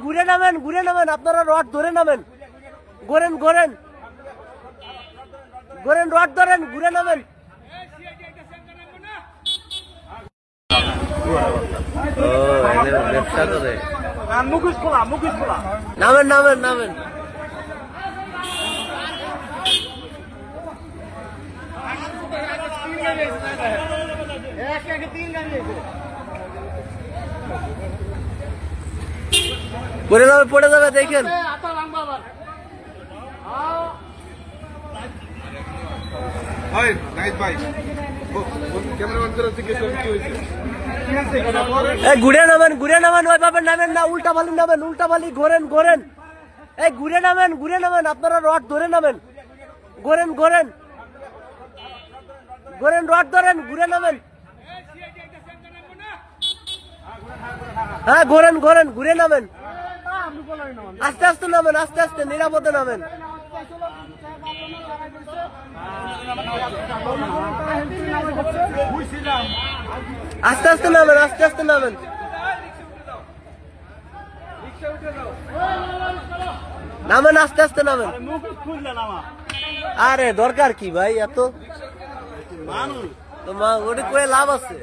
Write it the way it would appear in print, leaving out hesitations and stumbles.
ঘুরে নামেন, ঘুরে নামেন, আপনারা রড ধরে নামেন, ঘোরেন ঘোরেন ঘোরেন, রড ধরেন, ঘুরে নামেন। নামেন নামেন নামেন। পড়ে যাবে, পড়ে যাবে, দেখেন। ঘুরে নামেন, ঘুরে নামেন, ওইভাবে নামেন না, উল্টা বালি নামেন, উল্টা বালি, ঘোরেন ঘোরেন। এই ঘুরে নামেন, ঘুরে নামেন, আপনারা রড ধরে নামেন, ঘোরেন ঘোরেন ঘোরেন, রড ধরেন, ঘুরে নামেন। হ্যাঁ ঘোরেন ঘোরেন, ঘুরে নামেন, আস্তে আস্তে নামেন, আস্তে আস্তে, নিরাপদে নামেন। আস্তে আস্তে নামেন, আস্তে আস্তে নামেন। নামেন, আস্তে আস্তে নামেন। আরে দরকার কি ভাই এত? ওটা কয়ে লাভ আছে?